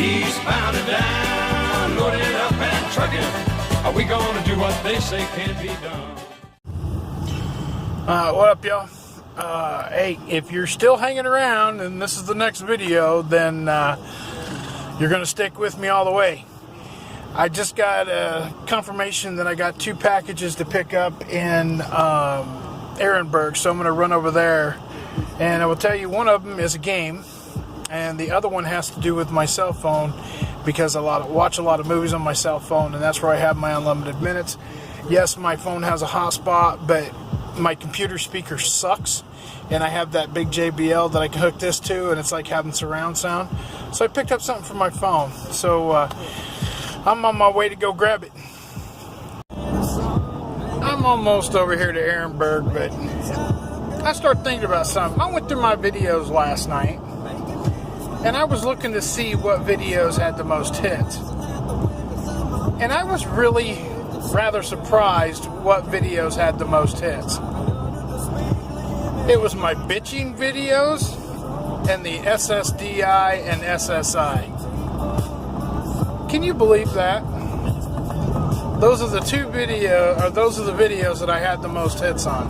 Eastbound and down, loaded up and trucking. Are we gonna do what they say can't be done? What up, y'all? Hey, if you're still hanging around and this is the next video, then you're gonna stick with me all the way. I just got a confirmation that I got 2 packages to pick up in Ehrenberg, so I'm gonna run over there, and I will tell you, one of them is a game, and the other one has to do with my cell phone, because I watch a lot of movies on my cell phone, and that's where I have my unlimited minutes. Yes, my phone has a hotspot, but my computer speaker sucks, and I have that big JBL that I can hook this to, and it's like having surround sound. So I picked up something for my phone, so I'm on my way to go grab it. I'm almost over here to Ehrenberg, but I started thinking about something. I went through my videos last night, and I was looking to see what videos had the most hits. And I was really rather surprised what videos had the most hits. It was my bitching videos and the SSDI and SSI. Can you believe that? Those are the videos that I had the most hits on.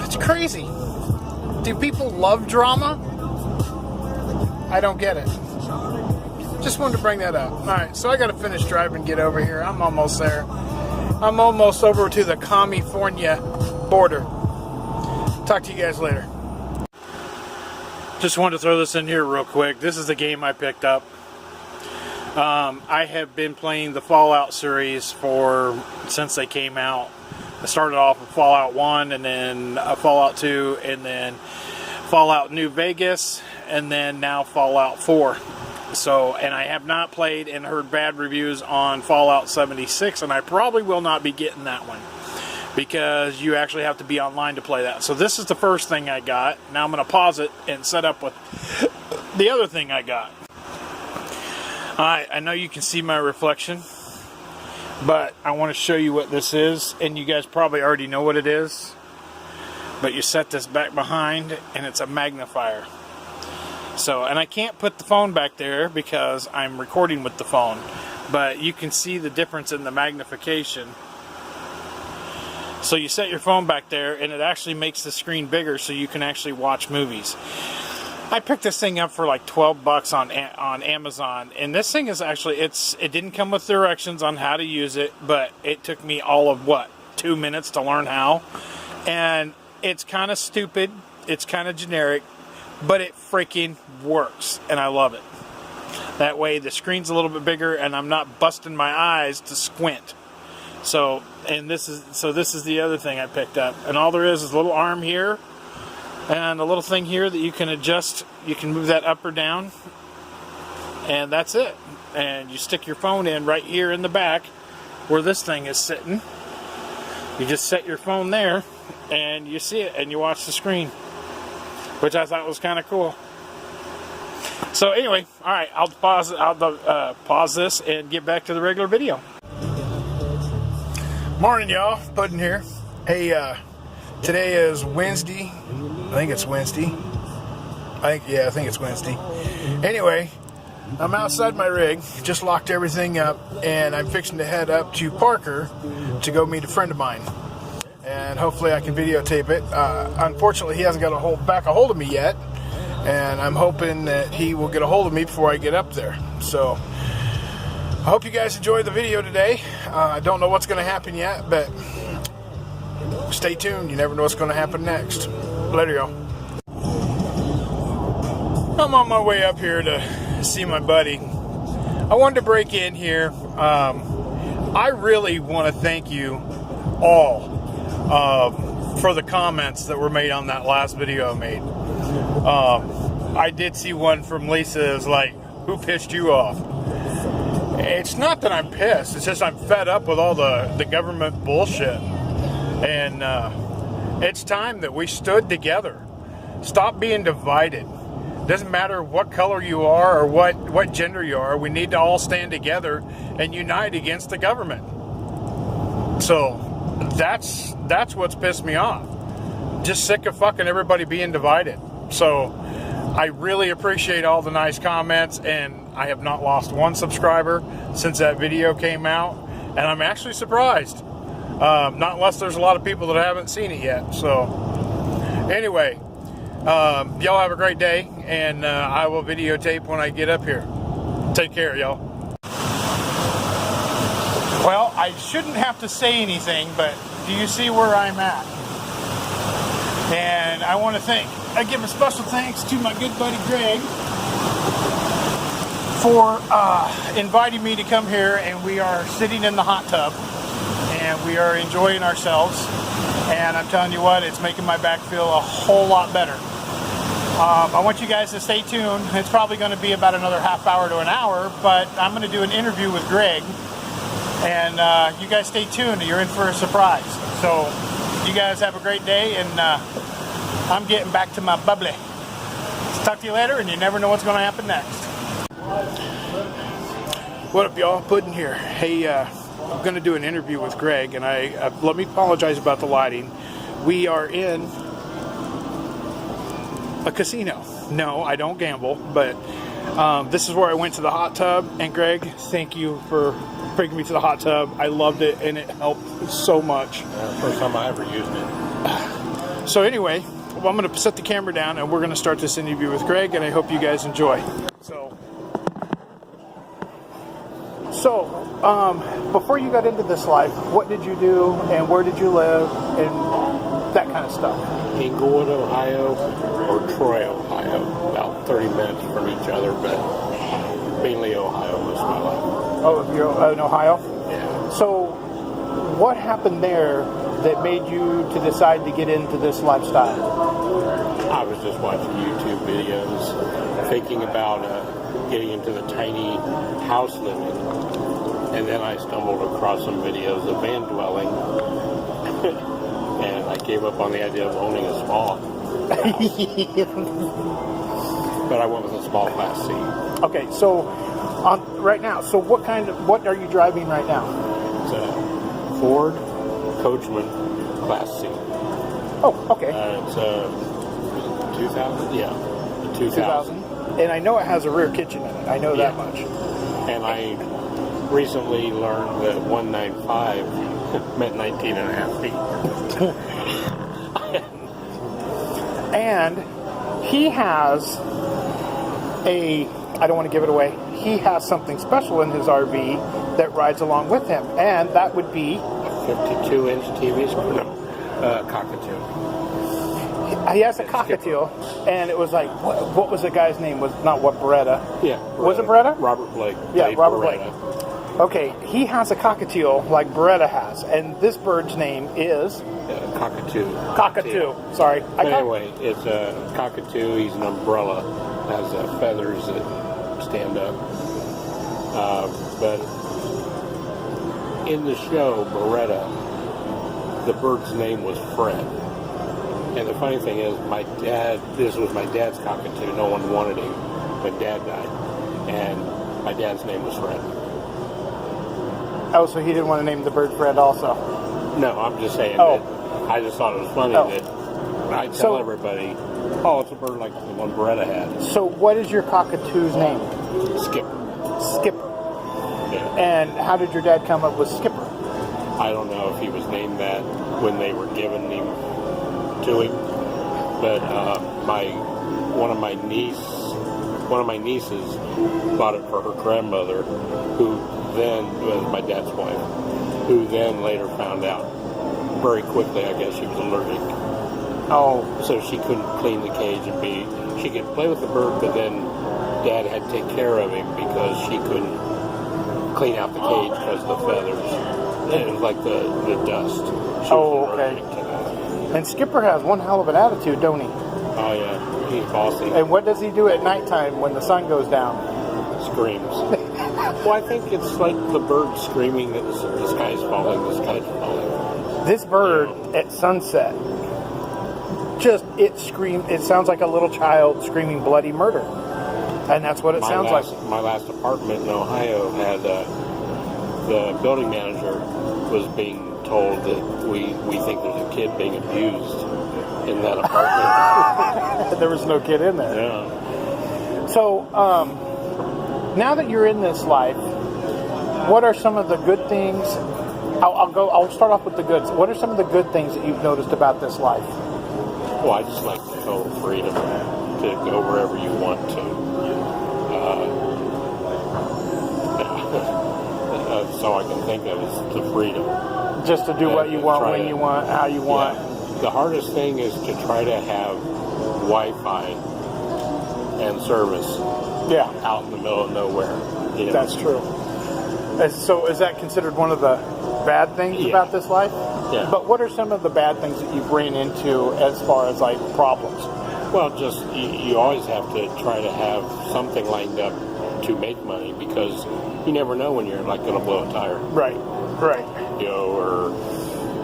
It's crazy. Do people love drama? I don't get it. Just wanted to bring that up. Alright, so I gotta finish driving and get over here. I'm almost there. I'm almost over to the California border. Talk to you guys later. Just wanted to throw this in here real quick. This is the game I picked up. I have been playing the Fallout series since they came out. I started off with Fallout 1, and then Fallout 2, and then Fallout New Vegas, and then now Fallout 4. So, and I have not played and heard bad reviews on Fallout 76, and I probably will not be getting that one, because you actually have to be online to play that. So this is the first thing I got. Now I'm going to pause it and set up with the other thing I got. Alright, I know you can see my reflection, but I want to show you what this is, and you guys probably already know what it is, but you set this back behind, and it's a magnifier. So, and I can't put the phone back there because I'm recording with the phone, but you can see the difference in the magnification. So you set your phone back there, and it actually makes the screen bigger so you can actually watch movies. I picked this thing up for like $12 on Amazon, and this thing is actually, it didn't come with directions on how to use it, but it took me all of 2 minutes to learn how. And it's kind of stupid, it's kind of generic, but it freaking works, and I love it. That way the screen's a little bit bigger, and I'm not busting my eyes to squint. So this is the other thing I picked up, and all there is a little arm here and a little thing here that you can adjust. You can move that up or down, and that's it. And you stick your phone in right here in the back where this thing is sitting. You just set your phone there, and you see it, and you watch the screen, which I thought was kind of cool. So anyway, all right, I'll pause this and get back to the regular video. Morning, y'all. Puddin' here. Hey, today is Wednesday. I think it's Wednesday. I think it's Wednesday. Anyway, I'm outside my rig, just locked everything up, and I'm fixing to head up to Parker to go meet a friend of mine. And hopefully I can videotape it. Unfortunately, he hasn't got a hold of me yet, and I'm hoping that he will get a hold of me before I get up there. So I hope you guys enjoyed the video today. I don't know what's going to happen yet, but stay tuned. You never know what's going to happen next. Later, y'all. I'm on my way up here to see my buddy. I wanted to break in here. I really want to thank you all for the comments that were made on that last video I made. I did see one from Lisa. It's like, who pissed you off? It's not that I'm pissed. It's just I'm fed up with all the government bullshit. And it's time that we stood together. Stop being divided. Doesn't matter what color you are or what gender you are. We need to all stand together and unite against the government. So that's what's pissed me off. Just sick of fucking everybody being divided. So I really appreciate all the nice comments, and I have not lost one subscriber since that video came out, and I'm actually surprised. Not unless there's a lot of people that haven't seen it yet. So anyway, y'all have a great day, and I will videotape when I get up here. Take care, y'all. Well, I shouldn't have to say anything, but do you see where I'm at? And I want to I give a special thanks to my good buddy Greg for inviting me to come here, and we are sitting in the hot tub and we are enjoying ourselves, and I'm telling you what, it's making my back feel a whole lot better. I want you guys to stay tuned. It's probably going to be about another half hour to an hour, but I'm going to do an interview with Greg, and you guys stay tuned. You're in for a surprise. So you guys have a great day, and I'm getting back to my bubbly. Talk to you later, and you never know what's going to happen next. What up, y'all? Puddin' here. Hey, I'm going to do an interview with Greg, and let me apologize about the lighting. We are in a casino. No, I don't gamble, but this is where I went to the hot tub. And Greg, thank you for bringing me to the hot tub. I loved it, and it helped so much. First time I ever used it. So anyway, I'm going to set the camera down, and we're going to start this interview with Greg, and I hope you guys enjoy. So, before you got into this life, what did you do, and where did you live, and that kind of stuff? Englewood, Ohio, or Troy, Ohio. About 30 minutes from each other, but mainly Ohio most of my life. Oh, you're in Ohio? Yeah. So, what happened there that made you to decide to get into this lifestyle? I was just watching YouTube videos, thinking about getting into the tiny house living, and then I stumbled across some videos of van dwelling, and I gave up on the idea of owning a small. But I went with a small Class C. Okay, so right now, so what are you driving right now? It's a Ford Coachman Class C. Oh, okay. It's a 2000, yeah, 2000. And I know it has a rear kitchen in it. I know that much. And I recently learned that 195 meant 19 and a half feet. And he has I don't want to give it away, he has something special in his RV that rides along with him, and that would be a 52-inch TV screen. No, cockatoo. He has a cockatiel, and it was like, what was the guy's name? Was not what Beretta? Yeah. Was it Beretta? Robert Blake. Yeah, Robert Beretta. Blake. Okay, he has a cockatiel like Beretta has, and this bird's name is cockatoo. Cockatoo. Sorry. Anyway, it's a cockatoo. He's an umbrella. Has feathers that stand up. But in the show, Beretta, the bird's name was Fred. And the funny thing is, this was my dad's cockatoo. No one wanted him when Dad died. And my dad's name was Fred. Oh, so he didn't want to name the bird Fred also? No, I'm just saying that I just thought it was funny that I tell everybody, it's a bird like the one Beretta had. So what is your cockatoo's name? Skipper. Yeah. And how did your dad come up with Skipper? I don't know if he was named that when they were giving him to him, but one of my nieces bought it for her grandmother, who then was my dad's wife, who then later found out very quickly, I guess, she was allergic. Oh. So she couldn't clean the cage she could play with the bird, but then Dad had to take care of him because she couldn't clean out the cage because of the feathers. It was like the dust. She was allergic to that. And Skipper has one hell of an attitude, don't he? Oh, yeah. He's bossy. And what does he do at nighttime when the sun goes down? Screams. Well, I think it's like the bird screaming that the sky's falling, the sky's falling. This bird at sunset, it sounds like a little child screaming bloody murder. And that's what it sounds like. My last apartment in Ohio had, the building manager was being told that we think there's a kid being abused in that apartment. There was no kid in there. Yeah. So, now that you're in this life, what are some of the good things? I'll start off with the goods. What are some of the good things that you've noticed about this life? Well, I just like the total freedom to go wherever you want to. That's all I can think of is the freedom. Just to do what you want, Try when to- you want, how you want. Yeah. The hardest thing is to try to have Wi-Fi and service Yeah, out in the middle of nowhere. You know? that's true. So is that considered one of the bad things Yeah. about this life? Yeah. But what are some of the bad things that you've ran into as far as like problems? Well, just you always have to try to have something lined up to make money because you never know when you're like going to blow a tire, Right, right. you know, or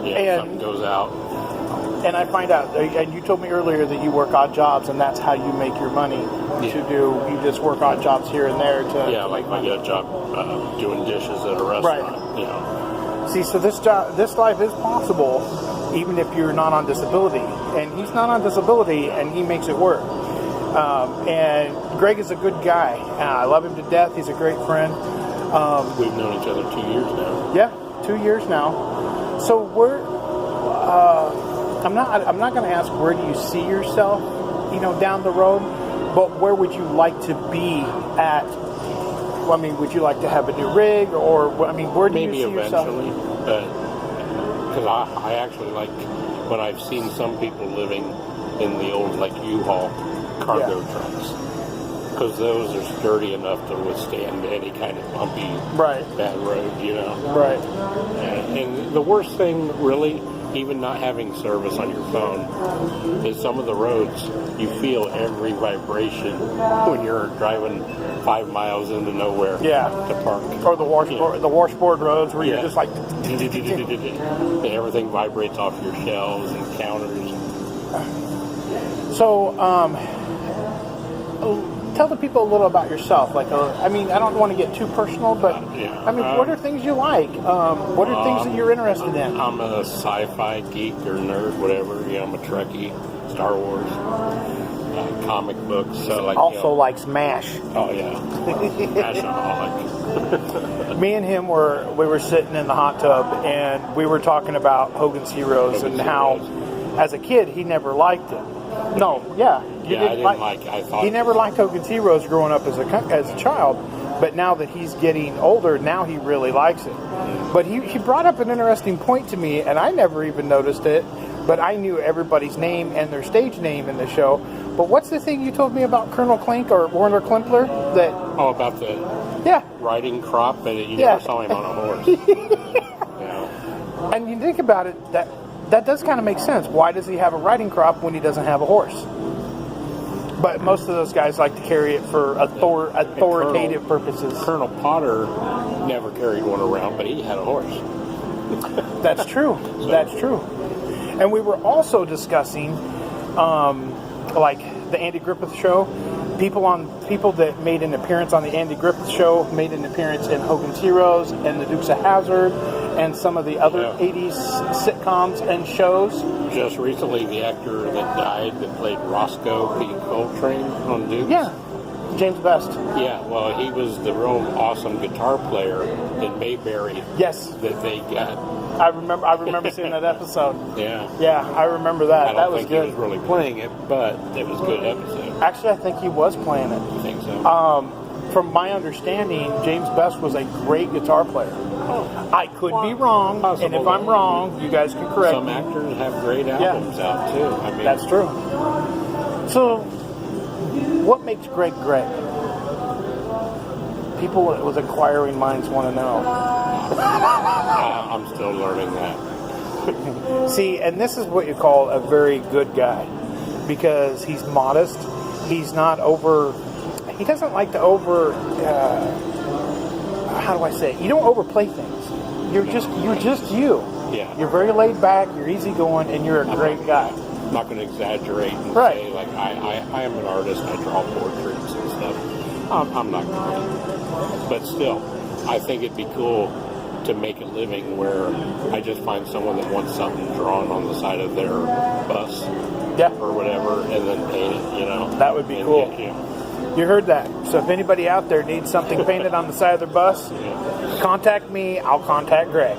And- something goes out. And I find out, and you told me earlier that you work odd jobs, and that's how you make your money. Yeah. You just work odd jobs here and there to Yeah, like if I get a job doing dishes at a restaurant, you know. See, so this life is possible, even if you're not on disability. And he's not on disability, and he makes it work. And Greg is a good guy. I love him to death. He's a great friend. We've known each other 2 years now. Yeah, 2 years now. So I'm not going to ask where do you see yourself, down the road, but where would you like to be at? I mean, would you like to have a new rig, or where do Maybe you see eventually, yourself? because I actually like when I've seen some people living in the old like U-Haul cargo trucks, because those are sturdy enough to withstand any kind of bumpy, Right. bad road, Right. And the worst thing, really, even not having service on your phone, is some of the roads you feel every vibration when you're driving 5 miles into nowhere Yeah. to park. Or the washboard roads where you're just like. And everything vibrates off your shelves and counters. So, tell the people a little about yourself. Like, I don't want to get too personal, but what are things you like? What are things that you're interested in? I'm a sci-fi geek or nerd, whatever. I'm a Trekkie, Star Wars, comic books. So Like Smash. Oh yeah, Smashaholic. Me and him we were sitting in the hot tub and we were talking about Hogan's Heroes and how, as a kid, he never liked it. No, yeah, I thought he never liked Hogan's Heroes growing up as a child, but now that he's getting older, now he really likes it. But he brought up an interesting point to me, and I never even noticed it, but I knew everybody's name and their stage name in the show. But what's the thing you told me about Colonel Klink or Warner Klimpler? about the riding crop, but you never saw him on a horse. And you think about it, that does kind of make sense. Why does he have a riding crop when he doesn't have a horse? But most of those guys like to carry it for authoritative purposes. Colonel Potter never carried one around, but he had a horse. That's true. That's true. And we were also discussing, like the Andy Griffith Show. People that made an appearance on the Andy Griffith Show made an appearance in Hogan's Heroes and the Dukes of Hazzard and some of the other 80s sitcoms and shows. Just recently, the actor that died that played Roscoe P. Coltrane on Dukes. Yeah, James Best. Yeah, well, he was the real awesome guitar player in Mayberry. Yes, that they got. I remember seeing that episode. Yeah. Yeah, I remember that. That was think good. he was really playing it, but it was a good episode. Actually, I think he was playing it. I think so. From my understanding, James Best was a great guitar player. I could be wrong, and if I'm wrong, you guys can correct Some me. actors have great albums out too. That's true. So, what makes Greg Greg? People with inquiring minds want to know. I'm still learning that. See, and this is what you call a very good guy, because he's modest. He's not over. He doesn't like to over. How do I say it? You don't overplay things. You're just you. Yeah. You're very laid back. You're easygoing, and you're a great guy. I'm not going to exaggerate and Right. say like I am an artist. I draw portraits and stuff. I'm not going to. But still, I think it'd be cool to make a living where I just find someone that wants something drawn on the side of their bus Yeah. or whatever, and then paint it. That would be cool. You heard that. So if anybody out there needs something painted on the side of their bus, contact me. I'll contact Greg.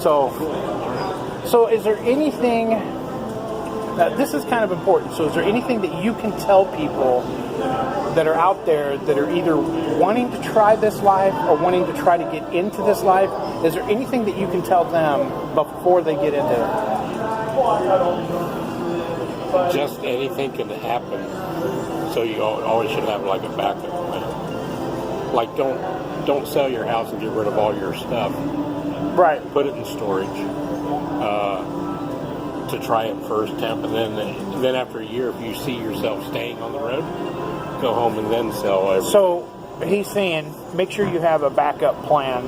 So is there anything... this is kind of important. So is there anything that you can tell people that are out there that are either wanting to try this life or wanting to try to get into this life? Is there anything that you can tell them before they get into it? Just anything can happen, so you always should have like a backup plan. Like don't sell your house and get rid of all your stuff. Right. Put it in storage to try it first, temp, and then after a year, if you see yourself staying on the road, go home and then sell everything. So he's saying make sure you have a backup plan.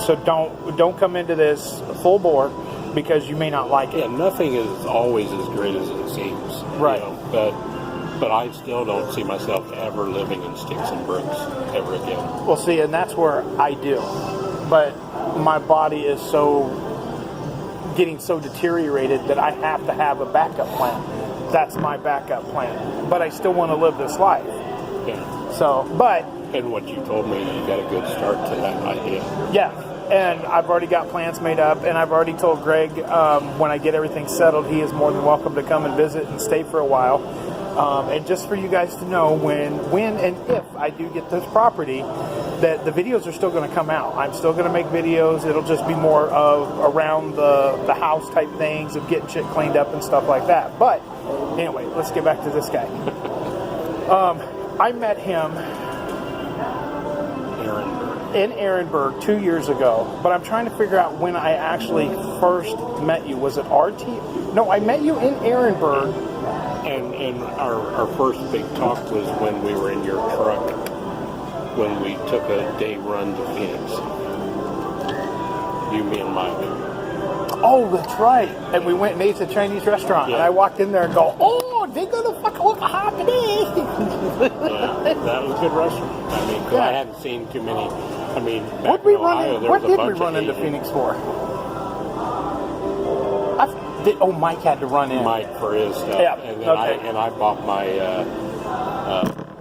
So don't come into this full bore because you may not like it. Yeah, nothing is always as great as it seems. Right. You know, but I still don't see myself ever living in sticks and bricks ever again. Well, see, and that's where I do. But my body is getting so deteriorated that I have to have a backup plan. That's my backup plan. But I still want to live this life. Yeah. So, but... And what you told me, you got a good start to that idea. Yeah. And I've already got plans made up, and I've already told Greg when I get everything settled, he is more than welcome to come and visit and stay for a while. And just for you guys to know, when and if I do get this property, that the videos are still going to come out. I'm still going to make videos. It'll just be more of around the house type things of getting shit cleaned up and stuff like that. But anyway, let's get back to this guy. I met him in Ehrenberg 2 years ago, but I'm trying to figure out when I actually first met you. Was it RT? No, I met you in Ehrenberg. And our first big talk was when we were in your truck, when we took a day run to Phoenix. You, me, and Mike. Oh, that's right. And we went and ate at the Chinese restaurant, yeah. And I walked in there and go, oh, they gonna fucking look hot today. Yeah, that was a good restaurant. I mean, 'cause I hadn't seen too many. I mean, back in Ohio, there what was a did we bunch run of into Asian. Phoenix for? Mike had to run in. Mike for his stuff. Yeah, And then okay. I bought my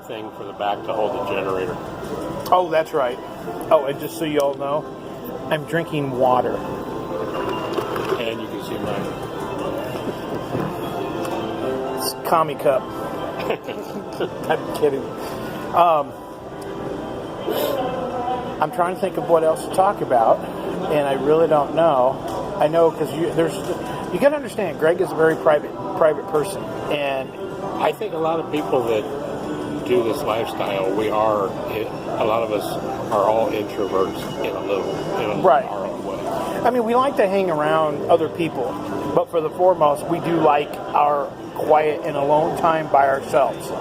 thing for the back to hold the generator. Oh, that's right. Oh, and just so you all know, I'm drinking water. And you can see mine. It's commie cup. I'm kidding. I'm trying to think of what else to talk about, and I really don't know. I know because you got to understand, Greg is a very private person, and I think a lot of people that do this lifestyle, a lot of us are all introverts in Right. our own way. I mean, we like to hang around other people, but for the foremost, we do like our quiet and alone time by ourselves.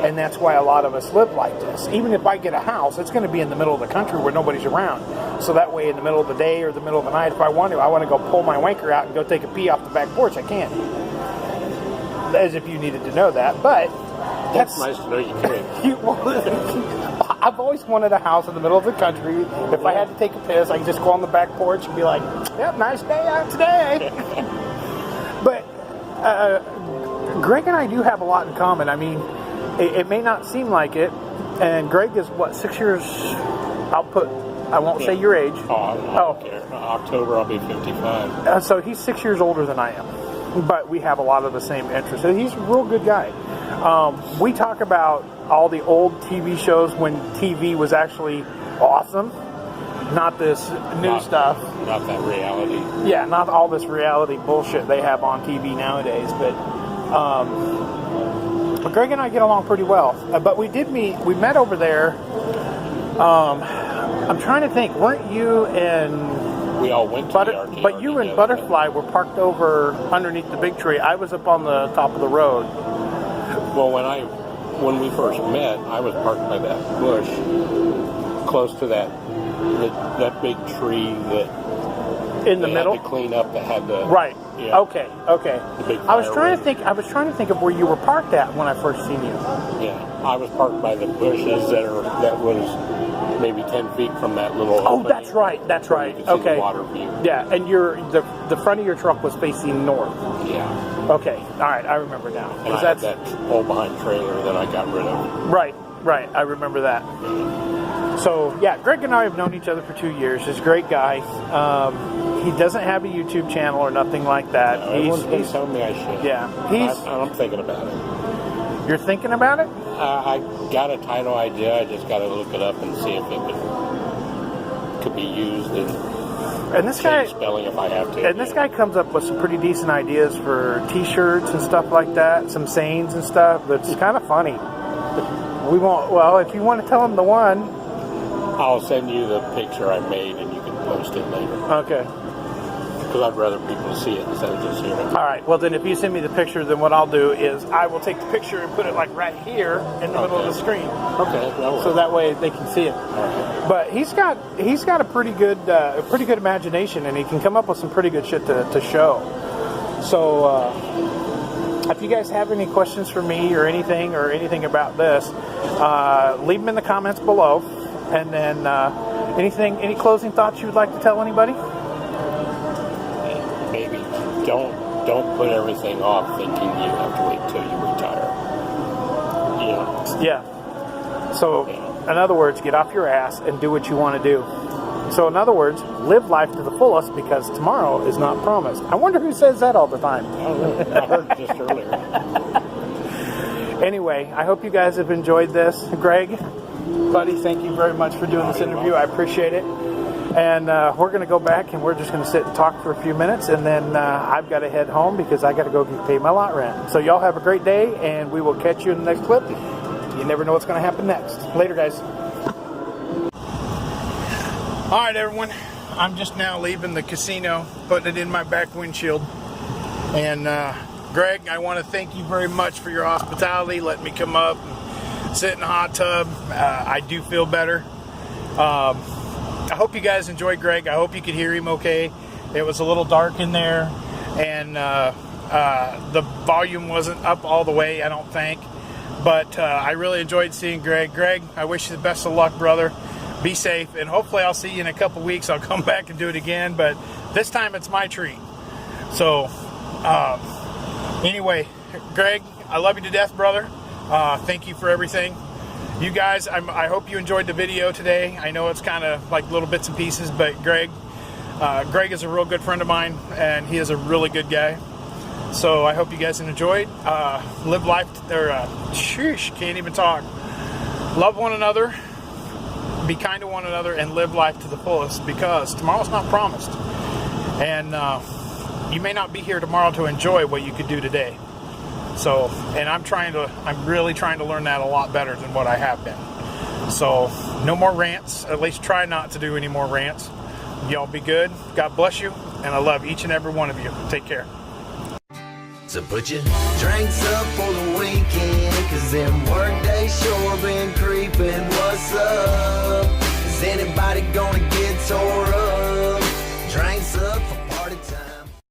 And that's why a lot of us live like this. Even if I get a house, it's going to be in the middle of the country where nobody's around. So that way, in the middle of the day or the middle of the night, if I want to go pull my wanker out and go take a pee off the back porch, I can. As if you needed to know that. But That's nice to know you can. I've always wanted a house in the middle of the country. If I had to take a piss, I could just go on the back porch and be like, yep, nice day out today. But Greg and I do have a lot in common. I mean, it may not seem like it. And Greg is, 6 years? I won't say your age. I don't care. October, I'll be 55. So he's 6 years older than I am. But we have a lot of the same interests. And he's a real good guy. We talk about all the old TV shows when TV was actually awesome. Not this new stuff. Not that reality. Yeah, not all this reality bullshit they have on TV nowadays. But Greg and I get along pretty well. But we met over there. I'm trying to think. Weren't you and... We all went to the RTR But you and together. Butterfly were parked over underneath the big tree. I was up on the top of the road. Well, when we first met, I was parked by that bush, close to that big tree that In the middle? had to clean up. That had the Right. Yeah. Okay. The big I was trying fire to think of where you were parked at when I first seen you. Yeah, I was parked by the bushes that was maybe 10 feet from that little. Oh, opening that's right. That's where right. You could see Okay. the water view. Yeah, and the front of your truck was facing north. Yeah. Okay. All right, I remember now. And I had that old behind trailer that I got rid of. Right. I remember that. So, yeah, Greg and I have known each other for 2 years. He's a great guy. He doesn't have a YouTube channel or nothing like that. Everyone's been telling me I should. Yeah. I'm thinking about it. You're thinking about it? I got a title idea. I just got to look it up and see if it could be used and this guy, spelling if I have to. And this guy comes up with some pretty decent ideas for T-shirts and stuff like that, some sayings and stuff. That's kind of funny. We won't. Well, if you want to tell him the one, I'll send you the picture I made, and you can post it later. Okay. Because I'd rather people see it instead of just hearing it. All right. Well, then if you send me the picture, then what I'll do is I will take the picture and put it like right here in the middle of the screen. Okay. So that way they can see it. Right. But he's got a pretty good imagination, and he can come up with some pretty good shit to show. So if you guys have any questions for me or anything about this, leave them in the comments below. And then any closing thoughts you would like to tell anybody? Maybe don't put everything off thinking you have to wait till you retire. You know. Yeah. So, in other words, get off your ass and do what you want to do. So, in other words, live life to the fullest because tomorrow is not promised. I wonder who says that all the time. I don't know. I heard it just earlier. Anyway, I hope you guys have enjoyed this. Greg, buddy, thank you very much for doing this interview. I appreciate it. And we're going to go back and we're just going to sit and talk for a few minutes. And then I've got to head home because I got to go pay my lot rent. So y'all have a great day and we will catch you in the next clip. You never know what's going to happen next. Later, guys. All right, everyone. I'm just now leaving the casino, putting it in my back windshield. And Greg, I want to thank you very much for your hospitality. Let me come up and sit in the hot tub. I do feel better. I hope you guys enjoyed Greg. I hope you could hear him okay. It was a little dark in there, and the volume wasn't up all the way, I don't think. But I really enjoyed seeing Greg. Greg, I wish you the best of luck, brother. Be safe, and hopefully I'll see you in a couple weeks. I'll come back and do it again, but this time it's my treat. So, anyway, Greg, I love you to death, brother. Thank you for everything. You guys, I hope you enjoyed the video today. I know it's kind of like little bits and pieces, but Greg is a real good friend of mine, and he is a really good guy. So I hope you guys enjoyed. Live life, can't even talk. Love one another, be kind to one another, and live life to the fullest because tomorrow's not promised. And you may not be here tomorrow to enjoy what you could do today. So, and I'm really trying to learn that a lot better than what I have been. So, no more rants. At least try not to do any more rants. Y'all be good. God bless you. And I love each and every one of you. Take care. So put your drinks up for the weekend, 'cause them work days sure been creeping. What's up? Is anybody gonna get tore